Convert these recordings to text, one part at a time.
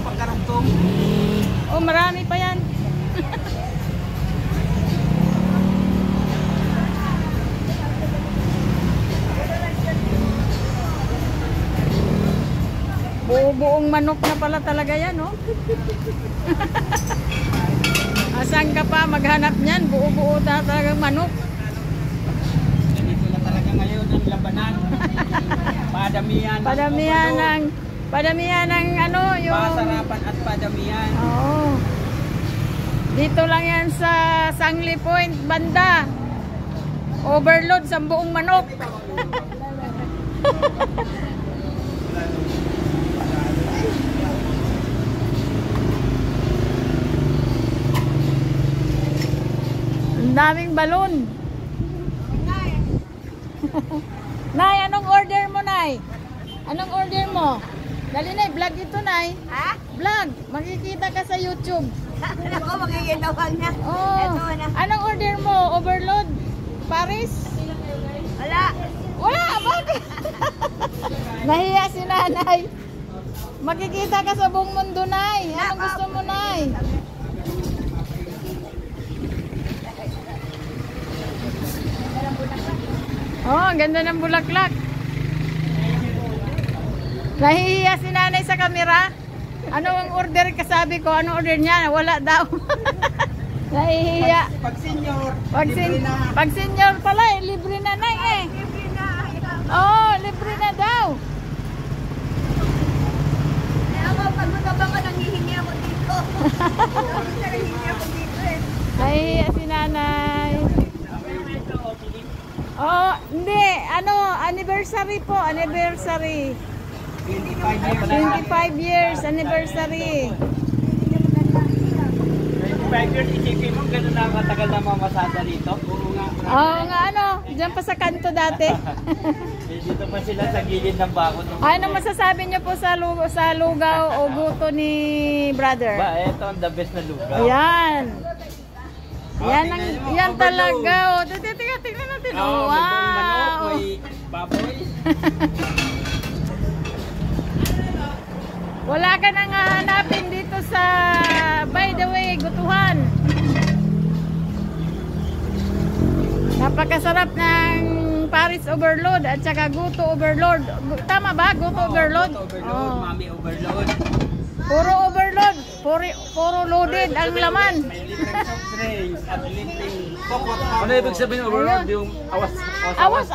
pagkarugtong. Oh, marami pa yan. Buong manok na pala talaga yan, no? Asan ka pa maghanap niyan? Buo-buo na talagang manok. Ganito na talaga ngayon ang labanan. Padamihan ng ano, yung pasarapan at padamihan. Oo. Dito lang yan sa Sangli Point banda. Overload sa buong manok. Ang daming balon. Nay, anong order mo, Nay? Anong order mo? Dali, Nay, vlog ito, Nay. Ha? Vlog. Makikita ka sa YouTube. Ako magiginawa niya. Oh. Ito na. Anong order mo? Overload? Paris? Wala. Wala, bakit? Nahiya si Nanay. Makikita ka sa buong mundo, Nay. Anong gusto mo, Nay? Oh, ang ganda ng bulaklak. Nahihiya si Nanay sa kamera. Ano ang order? Kasabi ko, anong order niya? Wala daw. Nahihiya. Pag senior pala eh, libre na, Nay eh. Oh, libre na daw. Ako, pag magabang ka, nangihingi ako dito. Nangihingi ako dito eh. Nahihiya si Nanay. Oh, hindi. Ano, anniversary po. Anniversary. 25 years anniversary. 25 years, isipin mo, gano'n na matagal na mamasada rito? Oo nga. Oo nga, ano, dyan pa sa kanto dati. Dito pa sila sa gilid ng bakod. Ano masasabi niyo po sa lugaw o guto ni brother? Ba, ito ang the best na lugaw. Ayan. Yan talaga. Oh. Tingnan natin. Oh, May buong manok, wow. may baboy. Wala ka nang hahanapin dito sa, by the way, gutuhan. Napakasarap ng Paris Overload at saka Guto Overload. Tama ba? Guto Overload? Guto Overload, Mami Overload. Puro overload. Puro loaded ang laman. May libreng soft drinks at libreng kokot. Ano ibig sabihin overload? Yung Awas.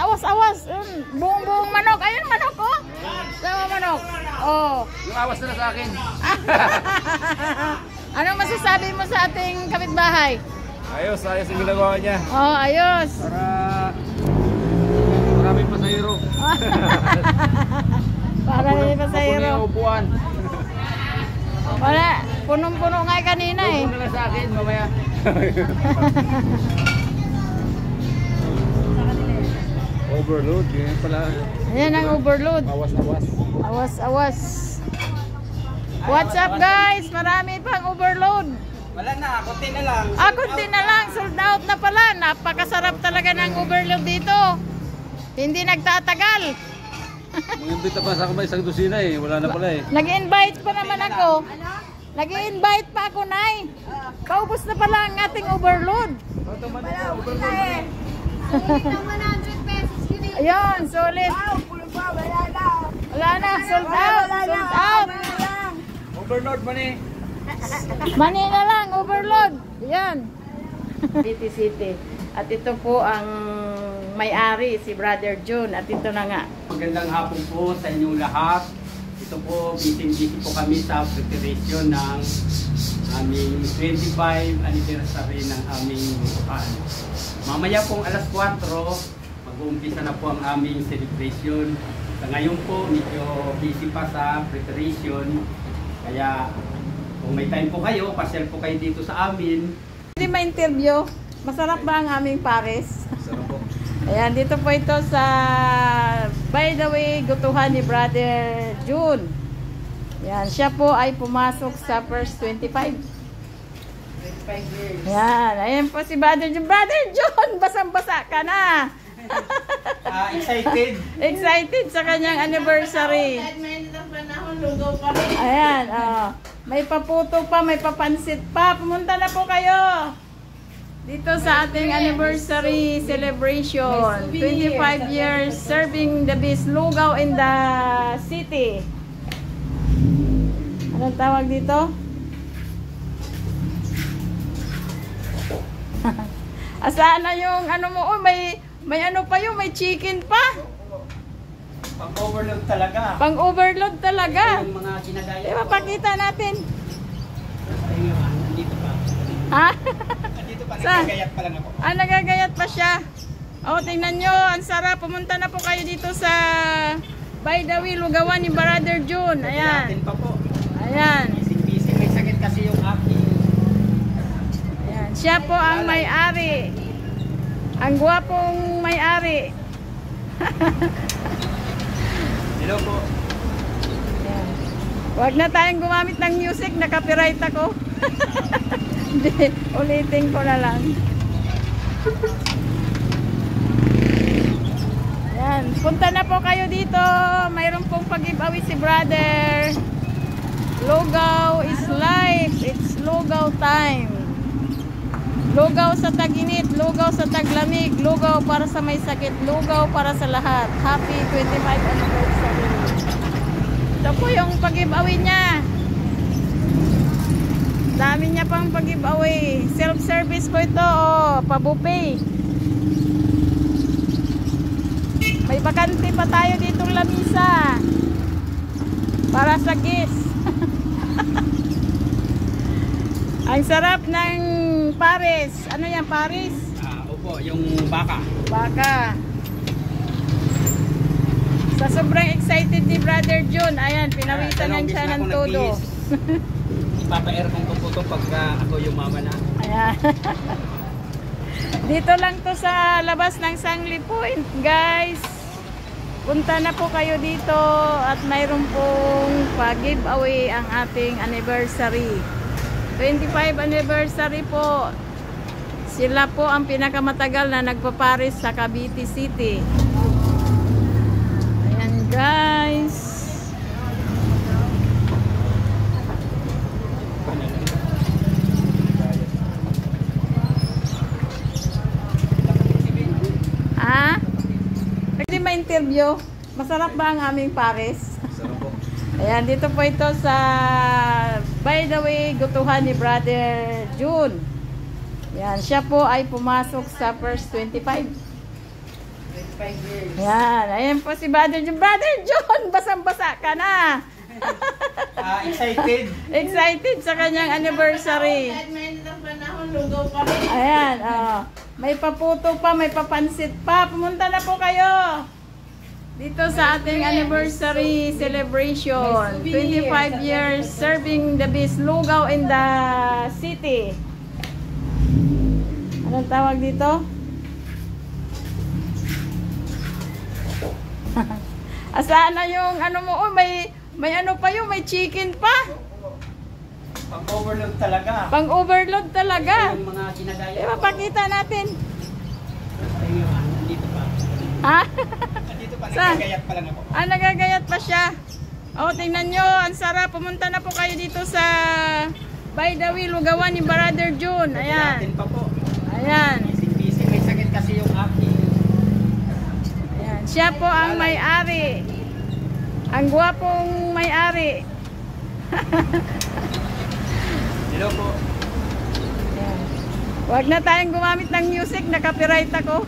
Buong manok. Ayun, manok, oh. Sama manok. Oh. Yung awas na sa akin. Anong masasabi mo sa ating kapitbahay? Ayos yung ginagawa niya. Oh, ayos. Para maraming pasahero. Para hindi pa sa Mapuno yung hero. upuan. Wala. Punong-puno nga kanina eh. Mapuno na sa akin mamaya. Overload. Ganyan pala. Ayan ang overload. Awas. What's up guys? Marami pang overload. Wala na, kunti na lang. Kunti na lang. Sold out na pala. Napakasarap talaga ng overload dito. Hindi nagtatagal. Mag-invita pa sa akin isang dosina eh. Wala na pala eh. Nag-invite pa naman ako. Nag-invite pa ako, Nay. Paubos na pala ang ating overload. Ayun, solid. Wala na, sold out. Overload mo ni. Mani na lang, overload. Yan. City. At ito po ang may-ari, si Brother June. At ito na nga. Magandang hapon po sa inyong lahat. Ito po, busy po kami sa preparation ng aming 25 anniversary ng aming bukuhan. Mamaya pong alas 4, mag-uumpisa na po ang aming celebration. Sa ngayon po, medyo busy pa sa preparation. Kaya kung may time po kayo, pasyal po kayo dito sa amin. Hindi ma-interview. Masarap ba ang aming Paris? Sarap po. Ayan, dito po ito sa, by the way, gutuhan ni Brother June. Ayan, siya po ay pumasok sa first 25 years. Ayan, ayan po si Brother June. Brother June, basang-basa ka na. Excited. Excited sa kanyang anniversary. Ayan, May paputo pa, may papansit pa. Pumunta na po kayo dito sa ating anniversary celebration. 25 years serving the best lugaw in the city. Anong tawag dito? Asaan na yung ano mo? Oh, may ano pa yun, may chicken pa. Pang-overload talaga. Pang-overload talaga. Yung mga kinagaya Diba, pakita natin. Ayun, nandito pa. Ha? Nandito pa, Saan? nagagayat pa lang ako. Nagagayat pa siya. O, tingnan nyo, ang sarap. Pumunta na po kayo dito sa By the Way, Lugawan ni Brother June. Ayan. Natin pa po. Ayan. Busy, may sakit kasi yung aking. Ayan. Siya po ang may-ari. Ang gwapong may-ari. Hello po. Ayan. Huwag na tayong gumamit ng music. Naka-copyright ako. Hindi, ulitin ko na lang. Ayan. Punta na po kayo dito. Mayroon pong pag-giveaway si brother. Lugaw is life. It's lugaw time. Lugaw sa tag-init, lugaw sa taglamig, lugaw para sa may sakit, lugaw para sa lahat. Happy 25th anniversary. Ito po yung pag-giveaway niya. Dami niya pang pag-giveaway. Self-service po ito, oh, pa-buffet. May bakante pa tayo ditong lamisa. Para sa guest. Ang sarap ng Paris. Ano yan, Paris? Opo, yung baka. Baka. Sa sobrang excited ni Brother June, ayan, pinawisan lang siya ng todo. Ipapa-aircon ko po ito pagka ako yung mama na. Ayan. Dito lang to sa labas ng Sangli Point, guys. Punta na po kayo dito at mayroon pong pag-giveaway ang ating anniversary. 25 anniversary po. Sila po ang pinakamatagal na nagpaparis sa Cavite City. Ayan, guys. Ha? Pwede ma-interview? Masarap ba ang aming pares? Sarap po. Ayan, dito po ito sa By the Way, Gutuhan ni Brother June. Ayan, siya po ay pumasok sa first 25. 25 years. Ayan, ayan po si Brother June. Brother June, basang-basa ka na. Excited. Excited sa kanyang anniversary. Ayan, may paputo pa, may papansit pa. Pumunta na po kayo dito sa ating anniversary celebration. 25 years serving the best lugaw in the city. Anong tawag dito? Asaan na yung ano mo? Oh, may ano pa yun, may chicken pa. Pang-overload talaga. Pang-overload talaga. Yung mga kinagaya Diba, pakita natin. Ayun, nandito pa. Ha? Nandito pa, Saan? nagagayat pa lang ako. Nagagayat pa siya. O, tingnan nyo, ang sarap. Pumunta na po kayo dito sa By the Way, Lugawan ni Brother June. Ayan. Natin pa po. Ayan. Busy, may sakit kasi yung aking. Ayan. Siya po ang may-ari. Ang gwapong may-ari. Hello po. Ayan. Huwag na tayong gumamit ng music. Naka-copyright ako.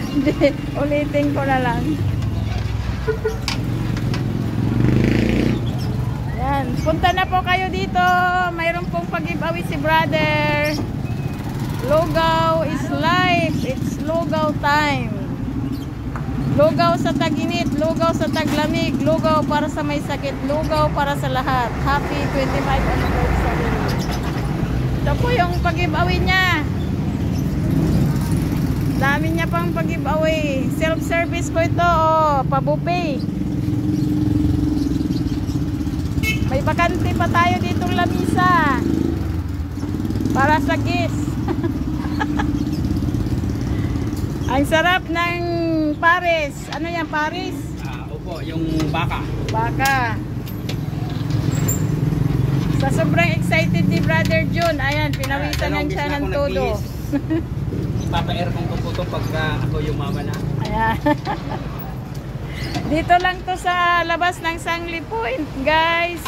Hindi, ulitin ko na lang. Ayan. Punta na po kayo dito. Mayroon pong pag-giveaway si brother. Lugaw is life. It's lugaw time. Lugaw sa tag-init, lugaw sa taglamig, lugaw para sa may sakit, lugaw para sa lahat. Happy 25th anniversary. Ito po yung pag-giveaway niya. Dami niya pang pag-giveaway. Self-service po ito, oh, pa-buffet. May bakante pa tayo ditong lamisa. Para sa guest. Ang sarap ng Paris. Ano yan, Paris? Opo, yung baka. Baka. Sa sobrang excited ni Brother June, ayan, pinawisan yan siya ng todo. Ipapa-aircon ko po ito pagka ako yung mama na. Ayan. Dito lang to sa labas ng Sangli Point, guys.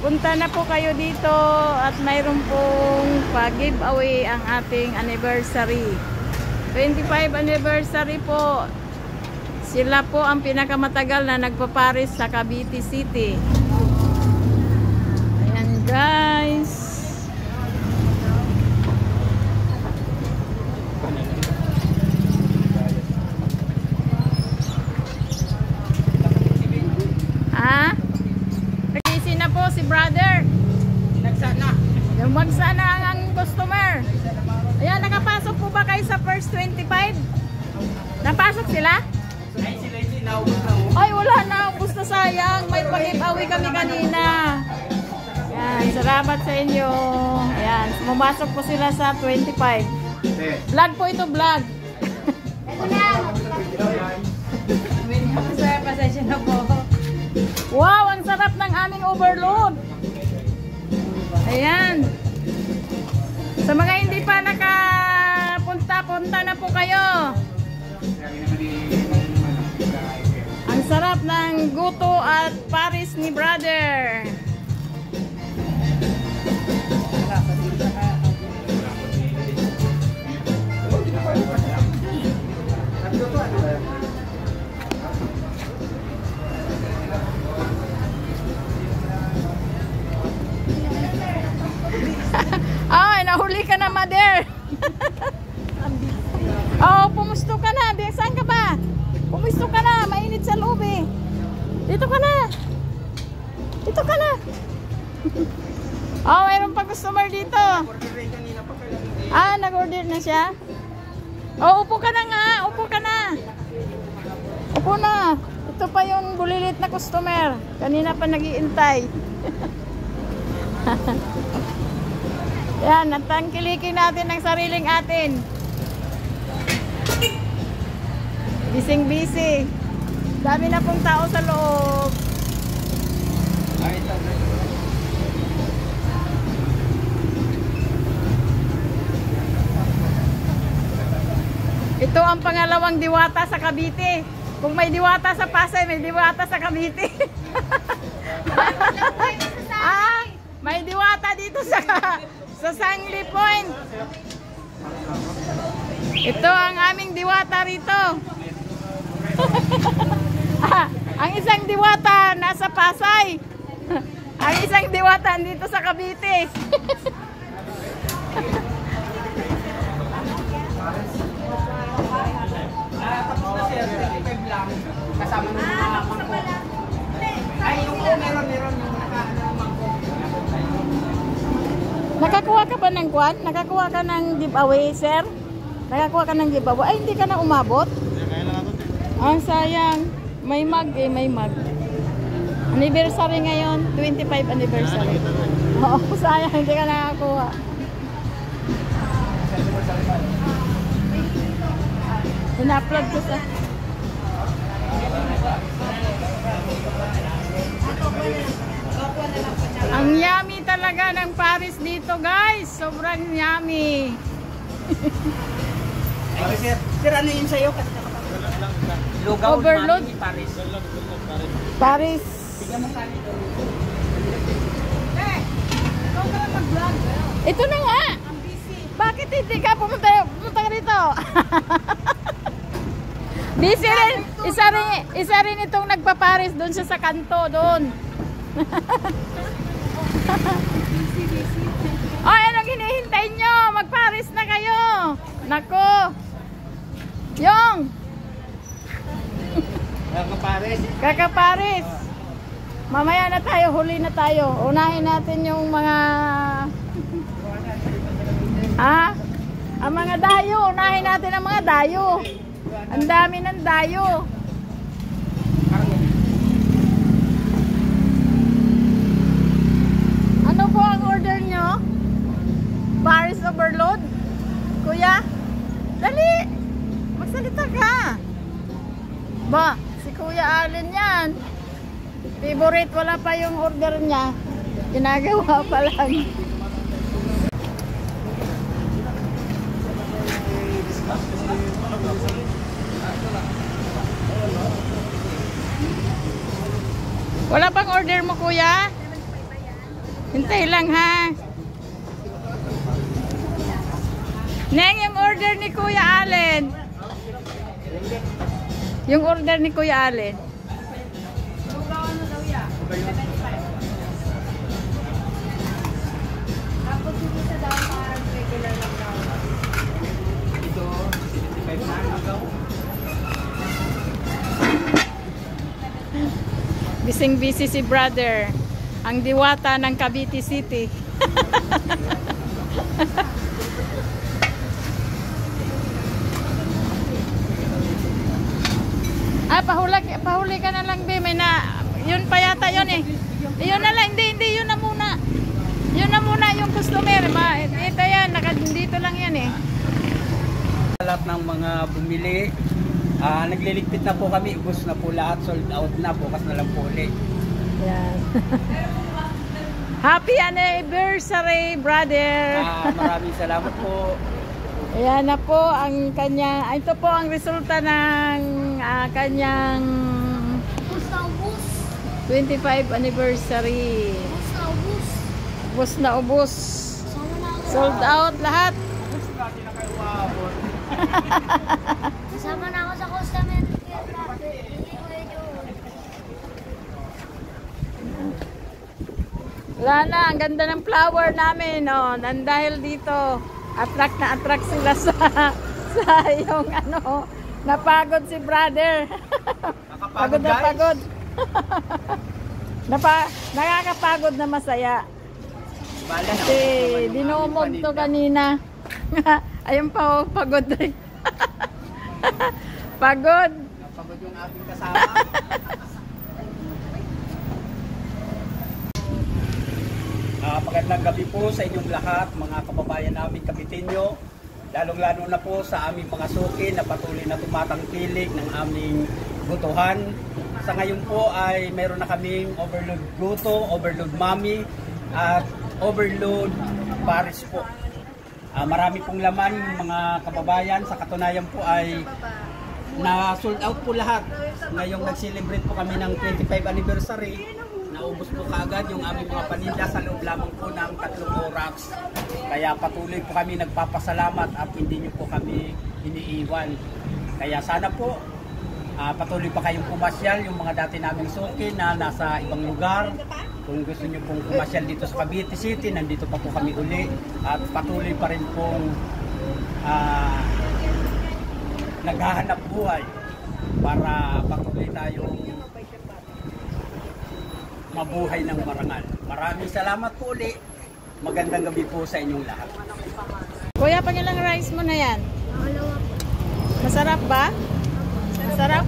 Punta na po kayo dito at mayroon pong pag-giveaway ang ating anniversary. 25 anniversary po. Sila po ang pinakamatagal na nagpaparis sa Cavite City. Ayan, guys. Ha? Nag-easy na po si brother. Nagsana. Lumagsa na ang customer. Ayan, nakapasok po ba kayo sa first 25? Napasok sila? Ay, sila yung naubos na mo. Ay, wala na. Ubus na, sayang. May pag-giveaway kami kanina. Ayan, salamat sa inyo. Ayan, pumasok po sila sa 25. Vlog po ito, vlog. Pasensya na po. Wow, ang sarap ng aming overload. Ayan. Sa mga hindi pa nakapunta-punta na po kayo. Ang sarap ng guto at paris ni brother. Ay, nahuli ka na, mother. Oh, pumusto ka na. Saan ka ba? Pumusto ka na. Mainit sa loob eh. Dito ka na. Dito ka na. Oh, mayroon pa customer dito. Ah, nag-order na siya. Oh, upo ka na nga. Upo ka na. Upo na. Ito pa yung bulilit na customer. Kanina pa nag-iintay. Yan, natangkilikin natin ang sariling atin. Bising-busy. Dami na pong tao sa loob. Ito ang pangalawang diwata sa Cavite. Kung may diwata sa Pasay, may diwata sa Cavite. Ah, may diwata dito sa Sangli Point. Ito ang aming diwata rito. Ah, ang isang diwata nasa Pasay. Ang isang diwata dito sa Cavite. Tapos na sir, 35 lang. Kasama ng mga mangko. Ay, yung meron yung mangko. Nakakuha ka ba ng kwan? Nakakuha ka ng giveaway, sir? Nakakuha ka ng giveaway? Ay, hindi ka na umabot? Ang sayang. May mag eh, may mag. Anniversary ngayon, 25 anniversary. Oo, sayang, hindi ka nakakuha. In-upload ko sa... Ang yummy talaga ng Paris dito, guys. Sobrang yummy. Ay, sir. Sir, ano yun sa'yo? Lugaw, Overload. mami, Paris. Paris. Bigyan mo kami doon. Ito na nga. Bakit hindi ka pumunta ka rito? Busy rin. Isa rin itong nagpa-Paris doon siya sa kanto doon. Ay, anong hinihintay nyo? Mag-Paris na kayo. Nako. Yung. Kaka-Paris. Mamaya na tayo, huli na tayo. Unahin natin yung mga... Ha? Ang mga dayo. Unahin natin ang mga dayo. Ang dami ng dayo. Ano po ang order nyo? Paris overload? Kuya? Dali! Magsalita ka! Ba, si Kuya Allen yan. Favorite, wala pa yung order niya. Ginagawa pa lang. Wala pang order mo, kuya? Hintay lang, ha? Neng, yung order ni Kuya Allen. Yung order ni Kuya Allen. Tapos yung isa daw parang regular lang daw. Ito, 75 na agaw. Bising-busy si brother. Ang diwata ng Cavite City. Pahuli ka na lang, be. May na, yun pa yata yun eh. Yun na lang, hindi, yun na muna. Yun na muna yung customer. Ito yan, dito lang yan eh. Lahat ng mga bumili, nagliligpit na po kami, ubos na po lahat, sold out na, bukas na lang po ulit. Yan. Happy anniversary, brother. Maraming salamat po. Ayan na po ang kanya. Ito po ang resulta ng kanyang Ubus na ubus. 25 anniversary. Ubus na ubus. Ubus na ubus. Sama na ako. Sold out lahat. Ubos na, di na kayo maabot. Kasama na ako sa customer care natin. Hindi ko yun. Wala na, ang ganda ng flower namin, oh. Dahil dito, attract na attract sila sa yung ano, napagod si brother. Pagod na guys. pagod. Nakakapagod na masaya. Bala na. Kasi dinumog to kanina. Ayun pa, oh, pagod rin. Pagod. Napagod yung aking kasama. Magandang gabi po sa inyong lahat, mga kababayan namin Kabitenyo. Lalong-lalo na po sa aming mga suki na patuloy na tumatangkilik ng aming gutuhan. Sa ngayon po ay meron na kaming overload guto, overload mami, at overload paris po. Marami pong laman mga kababayan. Sa katunayan po ay na sold out po lahat. Ngayong nag-celebrate po kami ng 25 anniversary, naubos po kaagad yung aming mga paninda sa loob lamang po ng 3 oras. Kaya patuloy po kami nagpapasalamat at hindi nyo po kami iniiwan. Kaya sana po patuloy pa kayong pumasyal, yung mga dati naming suki na nasa ibang lugar. Kung gusto nyo pong pumasyal dito sa Cavite City, nandito pa po kami uli. At patuloy pa rin pong naghahanap buhay para patuloy tayong mabuhay ng marangal. Maraming salamat po uli. Magandang gabi po sa inyong lahat. Kuya, pag ilang rice mo na yan? Dalawa po. Masarap ba? Masarap?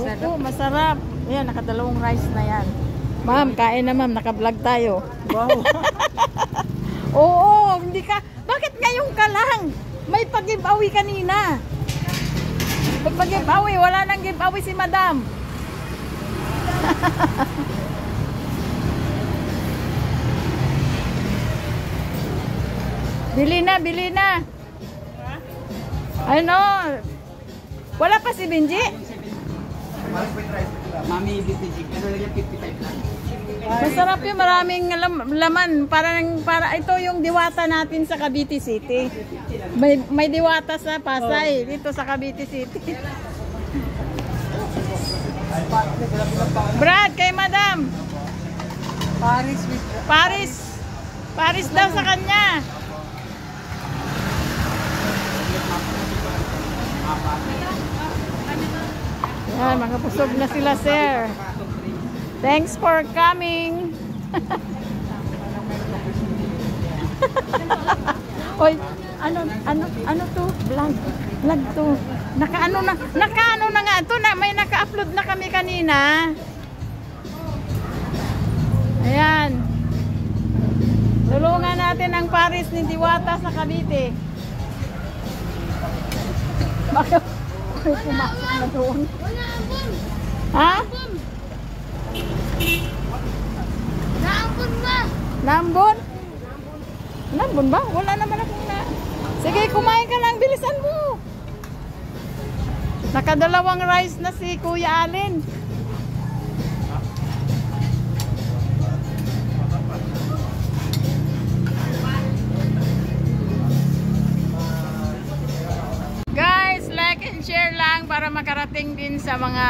Oo, masarap. Ayan, nakadalawang rice na yan. Ma'am, kain na ma'am. Naka-vlog tayo. Wow. Oo, hindi ka. Bakit ngayon ka lang? May pag-giveaway kanina. May pag-giveaway. Wala nang giveaway si madam. Bili na, bili na. Ano? Wala pa si Benji? Mami, BPG, ano lang yan, 55 lang. Masarap yung maraming laman. Para ito yung diwata natin sa Cavite City. May diwata sa Pasay, dito sa Cavite City. Brad, kay madam. Paris daw sa kanya. Yan, mga pusog na sila, sir. Thanks for coming. Oy, ano to? Vlog to. Nakaano na nga ito na, may naka-upload na kami kanina. Ayan. Tulungan natin ang Paris ni Diwata sa Cavite. Bakit pumasok na doon? Ha? Naampun ba? Nambon? Nambon ba? Wala naman akong na. Sige, kumain ka lang. Bilisan mo. Nakadalawang rice na si Kuya Alin. Guys, like and share lang para makarating din sa mga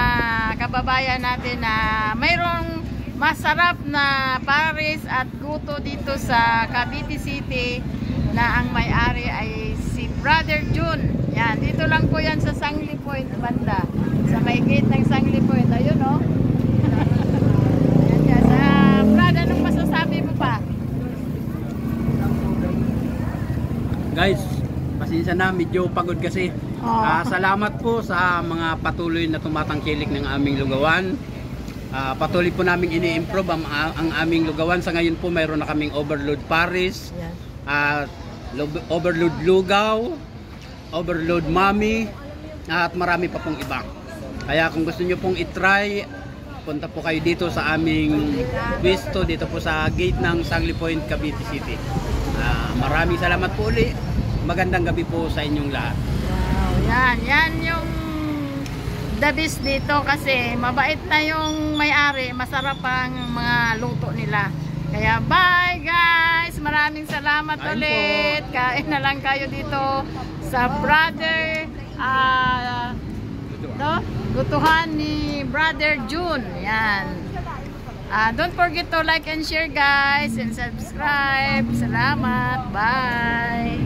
kababayan natin na mayroong masarap na pares at guto dito sa Cavite City na ang may-ari ay si Brother June. Yan, dito lang po yan sa Sangli Point banda. Sa may gate ng Sangli Point. Ayun, oh. Yan, yan. Brad, anong masasabi mo pa? Guys, pasensya na, medyo pagod kasi. Oh. Salamat po sa mga patuloy na tumatangkilik ng aming lugawan. Patuloy po namin ini-improve ang aming lugawan. Sa ngayon po mayroon na kaming overload pares, overload lugaw, overload mami, at marami pa pong iba. Kaya kung gusto nyo pong itry, punta po kayo dito sa aming pwesto, dito po sa gate ng Sangli Point, Cavite City. Maraming salamat po ulit. Magandang gabi po sa inyong lahat. Wow, yan yung the best dito kasi mabait na yung may-ari, masarap ang mga luto nila. Kaya bye guys, maraming salamat ulit. Kain na lang kayo dito sa Brother Gutuhan ni Brother June. Yan. Don't forget to like and share guys and subscribe. Salamat. Bye.